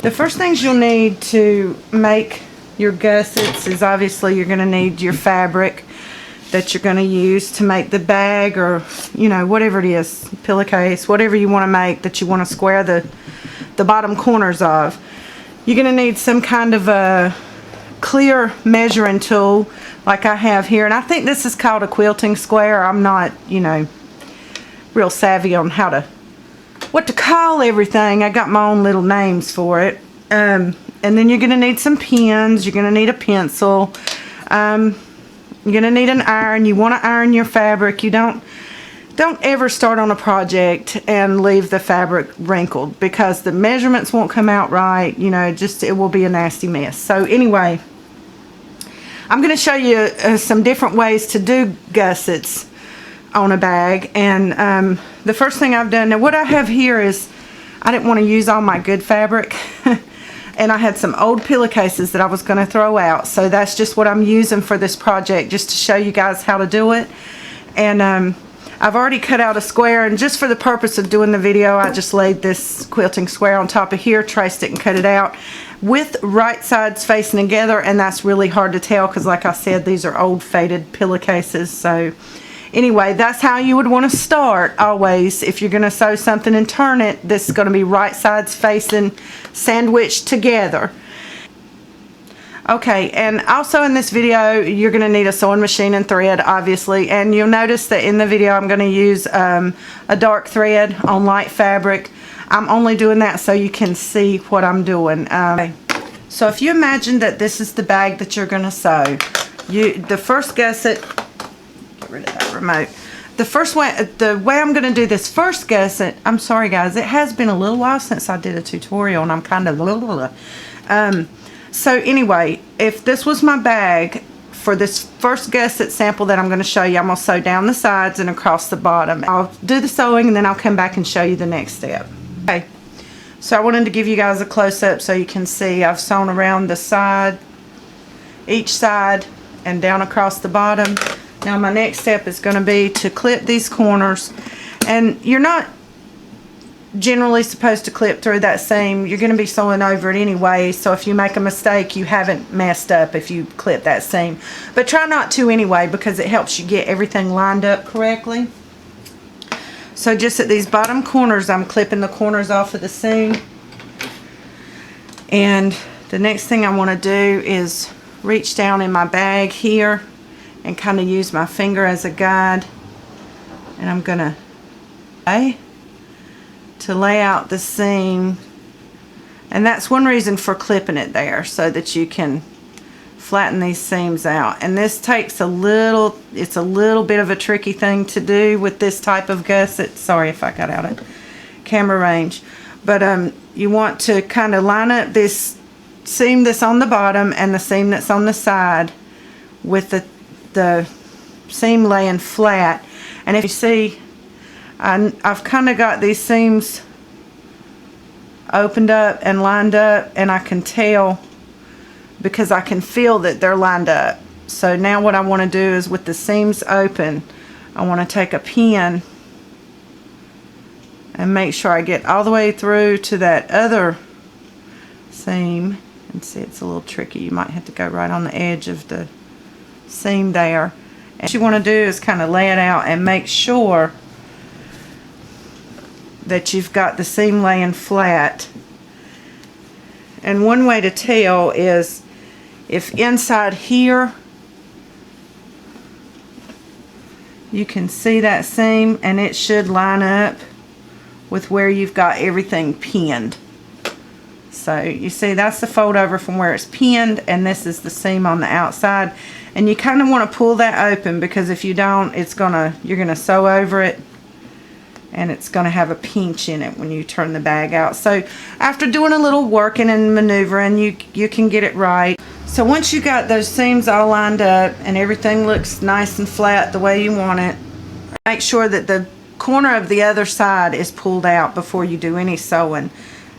The first things you'll need to make your gussets is obviously you're going to need your fabric that you're going to use to make the bag, or whatever it is, pillowcase, whatever you want to make that you want to square the bottom corners of. You're going to need some kind of a clear measuring tool like I have here, and I think this is called a quilting square. I'm not real savvy on what to call everything. I got my own little names for it. And then you're going to need some pins. You're going to need a pencil. You're going to need an iron. You want to iron your fabric. You don't ever start on a project and leave the fabric wrinkled, because the measurements won't come out right. It will be a nasty mess. So anyway, I'm going to show you some different ways to do gussets on a bag. And the first thing I've done, now what I have here is, I didn't want to use all my good fabric and I had some old pillowcases that I was going to throw out, so that's just what I'm using for this project, just to show you guys how to do it. And I've already cut out a square, and just for the purpose of doing the video, I just laid this quilting square on top of here, traced it and cut it out with right sides facing together. And that's really hard to tell because, like I said, these are old faded pillowcases. So anyway, that's how you would want to start always. If you're going to sew something and turn it, this is going to be right sides facing, sandwiched together. Okay, and also in this video, you're going to need a sewing machine and thread, obviously. And you'll notice that in the video, I'm going to use a dark thread on light fabric. I'm only doing that so you can see what I'm doing. So if you imagine that this is the bag that you're going to sew, the first gusset, get rid of that remote. The way I'm going to do this first gusset, I'm sorry guys, it has been a little while since I did a tutorial, and I'm kind of so anyway, if this was my bag for this first gusset sample that I'm going to show you, I'm going to sew down the sides and across the bottom. I'll do the sewing and then I'll come back and show you the next step. Okay, so I wanted to give you guys a close-up so you can see I've sewn around the side, each side, and down across the bottom. Now my next step is going to be to clip these corners, and you're not generally supposed to clip through that seam. You're going to be sewing over it anyway, so if you make a mistake, you haven't messed up if you clip that seam. But try not to anyway, because it helps you get everything lined up correctly. So just at these bottom corners, I'm clipping the corners off of the seam. And the next thing I want to do is reach down in my bag here and kind of use my finger as a guide, and I'm going to lay out the seam. And that's one reason for clipping it there, so that you can flatten these seams out. And this takes it's a little bit of a tricky thing to do with this type of gusset. Sorry if I got out of camera range, but you want to kind of line up this seam that's on the bottom and the seam that's on the side with the seam laying flat. And if you see, I've kind of got these seams opened up and lined up, and I can tell because I can feel that they're lined up. So now what I want to do is, with the seams open, I want to take a pin and make sure I get all the way through to that other seam. And see, it's a little tricky. You might have to go right on the edge of the seam there. And what you want to do is kind of lay it out and make sure that you've got the seam laying flat. And one way to tell is if inside here you can see that seam, and it should line up with where you've got everything pinned. So you see, that's the fold over from where it's pinned, and this is the seam on the outside. And you kind of want to pull that open, because if you don't, you're gonna sew over it, and it's going to have a pinch in it when you turn the bag out. So after doing a little working and maneuvering, you can get it right. So once you got those seams all lined up and everything looks nice and flat the way you want it, make sure that the corner of the other side is pulled out before you do any sewing.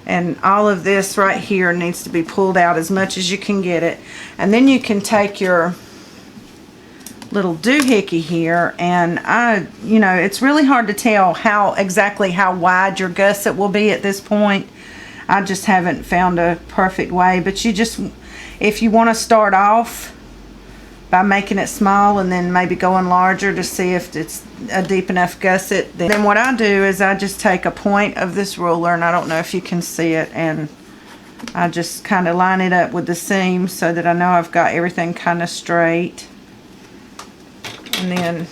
And all of this right here needs to be pulled out as much as you can get it. And then you can take your little doohickey here, and it's really hard to tell exactly how wide your gusset will be at this point. I just haven't found a perfect way. But you just, if you want to start off by making it small and then maybe going larger to see if it's a deep enough gusset, then what I do is I just take a point of this ruler, and I don't know if you can see it, and I just kind of line it up with the seam so that I know I've got everything kind of straight. And then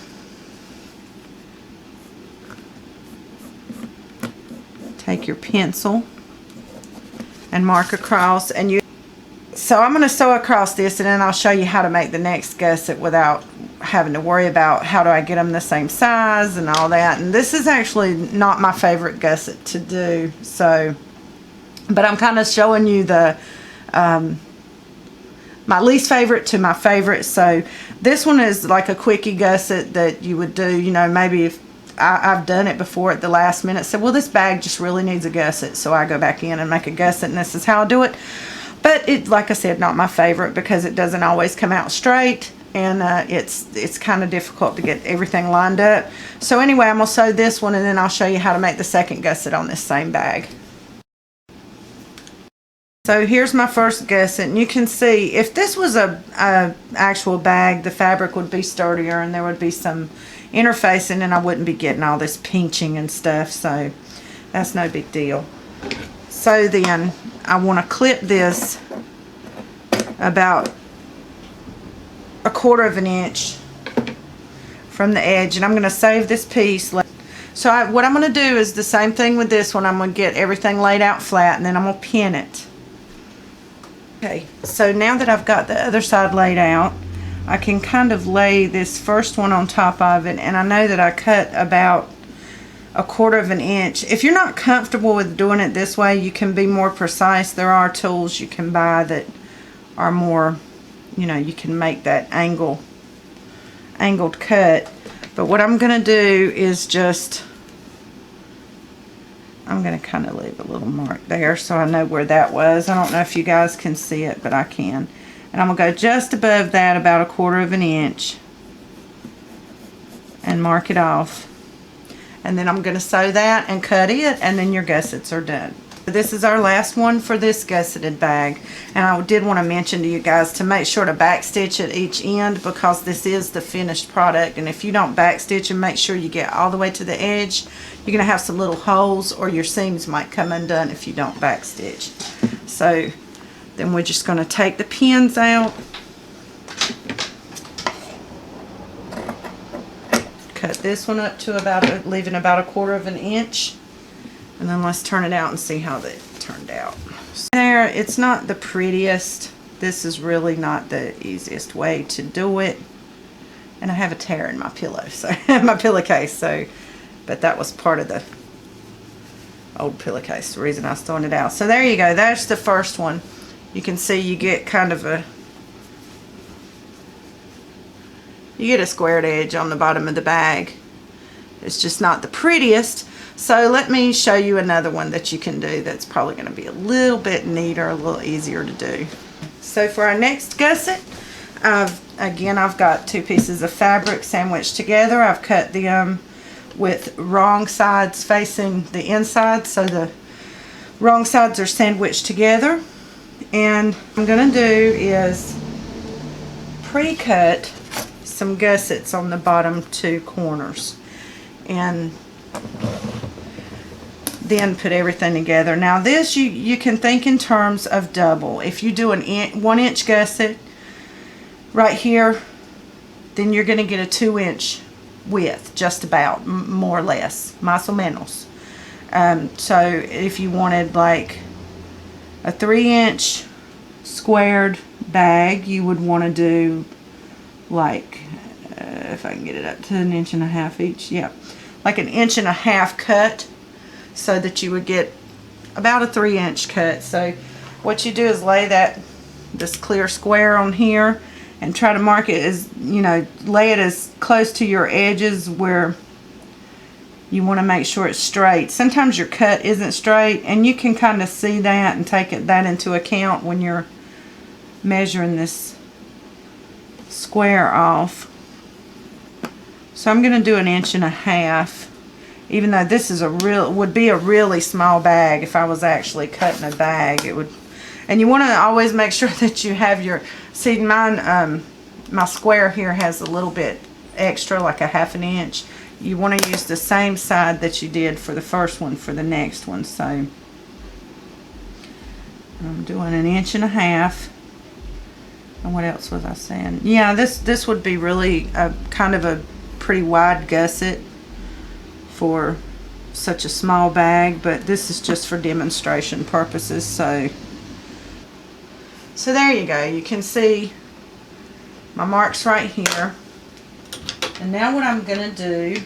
take your pencil and mark across, and you, so I'm going to sew across this, and then I'll show you how to make the next gusset without having to worry about how do I get them the same size and all that. And this is actually not my favorite gusset to do, so, but I'm kind of showing you the my least favorite to my favorite. So this one is like a quickie gusset that you would do, you know, maybe if I've done it before at the last minute, said, well, this bag just really needs a gusset, so I go back in and make a gusset, and this is how I do it. But it, like I said, not my favorite because it doesn't always come out straight, and it's kind of difficult to get everything lined up. So anyway, I'm going to sew this one, and then I'll show you how to make the second gusset on this same bag. So here's my first gusset, and you can see if this was a actual bag, the fabric would be sturdier and there would be some interfacing, and I wouldn't be getting all this pinching and stuff, so that's no big deal. So then I want to clip this about 1/4 of an inch from the edge, and I'm going to save this piece. So what I'm going to do is the same thing with this one. I'm going to get everything laid out flat, and then I'm going to pin it. Okay, so now that I've got the other side laid out, I can kind of lay this first one on top of it, and I know that I cut about 1/4 of an inch. If you're not comfortable with doing it this way, you can be more precise. There are tools you can buy that are more, you know, you can make that angled cut. But what I'm going to do is just, I'm going to kind of leave a little mark there so I know where that was. I don't know if you guys can see it, but I can. And I'm going to go just above that about 1/4 of an inch and mark it off. And then I'm going to sew that and cut it, and then your gussets are done. This is our last one for this gusseted bag, and I did want to mention to you guys to make sure to backstitch at each end because this is the finished product, and if you don't backstitch and make sure you get all the way to the edge, you're going to have some little holes, or your seams might come undone if you don't backstitch. So then we're just going to take the pins out, cut this one up to about, leaving about 1/4 of an inch, and then let's turn it out and see how that turned out. So there, it's not the prettiest. This is really not the easiest way to do it, and I have a tear in my pillow, so my pillowcase. So, but that was part of the old pillowcase, the reason I was throwing it out. So there you go. That's the first one. You can see you get kind of a, you get a squared edge on the bottom of the bag. It's just not the prettiest. So let me show you another one that you can do that's probably going to be a little bit neater, a little easier to do. So for our next gusset, again, I've got 2 pieces of fabric sandwiched together. I've cut them with wrong sides facing the inside, so the wrong sides are sandwiched together. And what I'm going to do is pre-cut some gussets on the bottom 2 corners, and then put everything together. Now this, you can think in terms of double. If you do an 1-inch gusset right here, then you're going to get a 2-inch width, just about, more or less, más o menos. So if you wanted like a 3-inch squared bag, you would want to do like, if I can get it up to 1.5 inches each, yeah, like 1.5 inches cut, so that you would get about a 3-inch cut. So what you do is lay this clear square on here and try to mark it as, you know, lay it as close to your edges where you want to make sure it's straight. Sometimes your cut isn't straight, and you can kind of see that and take that into account when you're measuring this square off. So I'm going to do 1.5 inches, Even though this is would be a really small bag, if I was actually cutting a bag, it would. And you want to always make sure that you have your, see mine, my square here has a little bit extra, like a 1/2 inch. You want to use the same side that you did for the first one for the next one. So I'm doing 1.5 inches. And what else was I saying? Yeah, this would be really kind of a pretty wide gusset for such a small bag, but this is just for demonstration purposes. So there you go. You can see my marks right here. And now what I'm going to do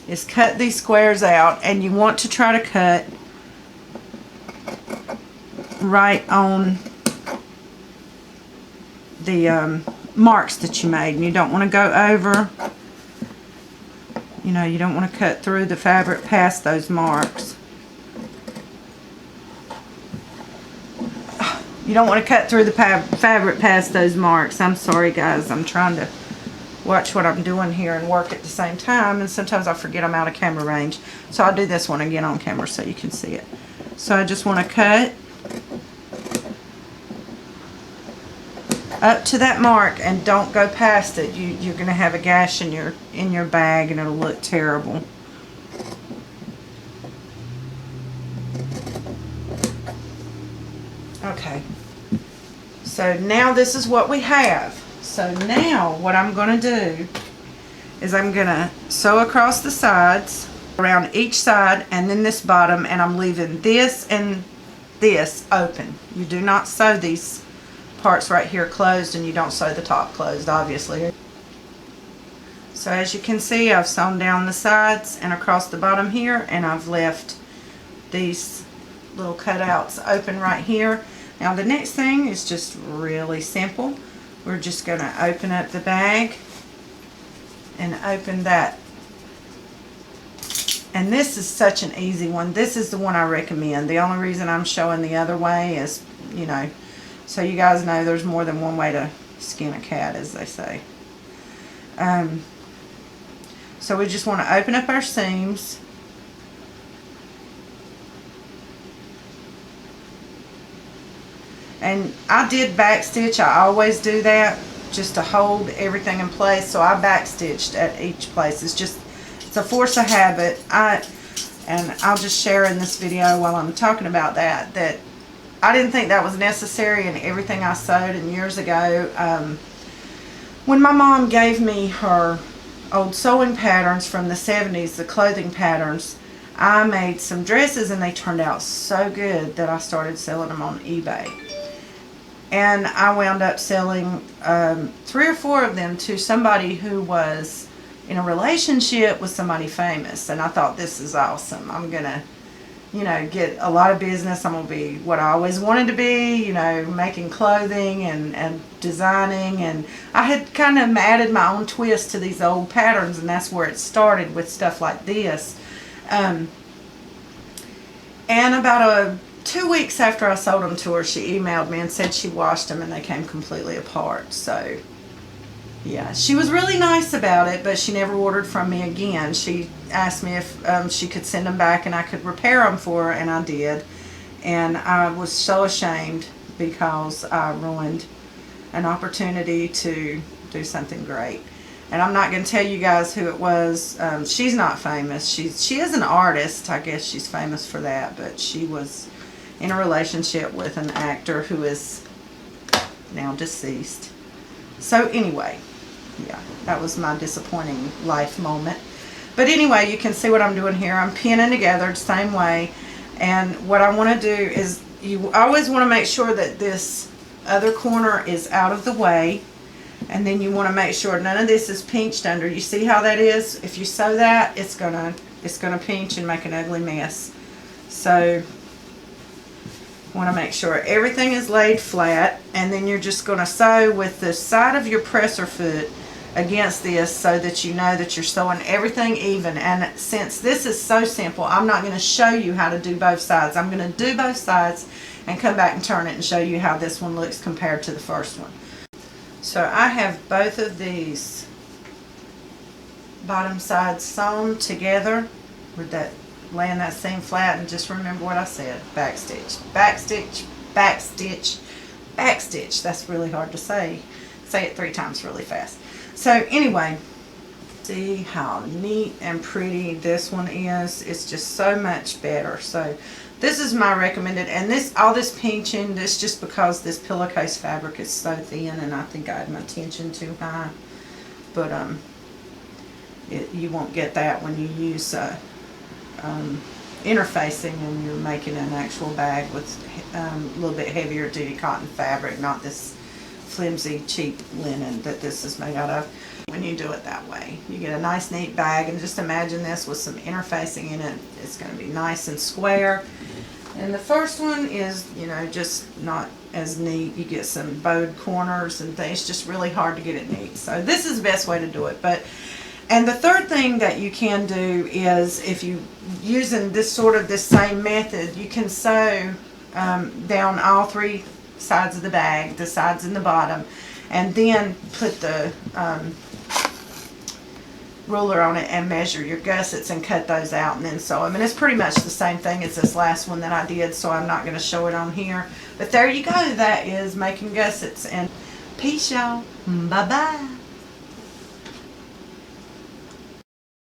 is cut these squares out, and you want to try to cut right on the marks that you made, and you don't want to go over, you know, you don't want to cut through the fabric past those marks. You don't want to cut through the fabric past those marks. I'm sorry guys, I'm trying to watch what I'm doing here and work at the same time, and sometimes I forget I'm out of camera range. So I'll do this one again on camera so you can see it. So I just want to cut up to that mark and don't go past it. You're going to have a gash in your bag and it'll look terrible. Okay, so now this is what we have. So now what I'm going to do is I'm going to sew across the sides, around each side, and then this bottom, and I'm leaving this and this open. You do not sew these parts right here closed, and you don't sew the top closed, obviously. So as you can see, I've sewn down the sides and across the bottom here, and I've left these little cutouts open right here. Now the next thing is just really simple. We're just going to open up the bag and open that. And this is such an easy one. This is the one I recommend. The only reason I'm showing the other way is, you know, so you guys know there's more than one way to skin a cat, as they say. So we just want to open up our seams. And I did backstitch. I always do that just to hold everything in place. So I backstitched at each place. It's a force of habit. And I'll just share in this video while I'm talking about that I didn't think that was necessary in everything I sewed. And years ago, when my mom gave me her old sewing patterns from the 70s, the clothing patterns, I made some dresses and they turned out so good that I started selling them on eBay. And I wound up selling 3 or 4 of them to somebody who was in a relationship with somebody famous. And I thought, this is awesome. I'm going to, you know, get a lot of business. I'm going to be what I always wanted to be, you know, making clothing and designing. And I had kind of added my own twist to these old patterns, and that's where it started with stuff like this. And about 2 weeks after I sold them to her, she emailed me and said she washed them and they came completely apart. So yeah, she was really nice about it, but she never ordered from me again. She asked me if she could send them back and I could repair them for her, and I did. And I was so ashamed because I ruined an opportunity to do something great. And I'm not going to tell you guys who it was. She's not famous. She is an artist. I guess she's famous for that, but she was in a relationship with an actor who is now deceased. So anyway, yeah, that was my disappointing life moment. But anyway, you can see what I'm doing here. I'm pinning together the same way. And what I want to do is, you always want to make sure that this other corner is out of the way. And then you want to make sure none of this is pinched under. You see how that is? If you sew that, it's gonna pinch and make an ugly mess. So want to make sure everything is laid flat, and then you're just going to sew with the side of your presser foot against this so that you know that you're sewing everything even. And since this is so simple, I'm not going to show you how to do both sides. I'm going to do both sides and come back and turn it and show you how this one looks compared to the first one. So I have both of these bottom side sewn together with that, laying that seam flat, and just remember what I said: back stitch, back stitch, back stitch, back stitch. That's really hard to say. Say it 3 times really fast. So anyway, see how neat and pretty this one is. It's just so much better. So this is my recommended, and this, all this pinching, this just because this pillowcase fabric is so thin, and I think I had my tension too high. But you won't get that when you use interfacing and you're making an actual bag with a little bit heavier duty cotton fabric, not this flimsy cheap linen that this is made out of. When you do it that way, you get a nice neat bag, and just imagine this with some interfacing in it. It's going to be nice and square. And the first one is, you know, just not as neat. You get some bowed corners and things, just really hard to get it neat. So this is the best way to do it. And the third thing that you can do is, if you using this same method, you can sew down all 3 sides of the bag, the sides and the bottom, and then put the ruler on it and measure your gussets and cut those out and then sew them. And it's pretty much the same thing as this last one that I did, so I'm not going to show it on here. But there you go. That is making gussets. And peace, y'all. Bye-bye.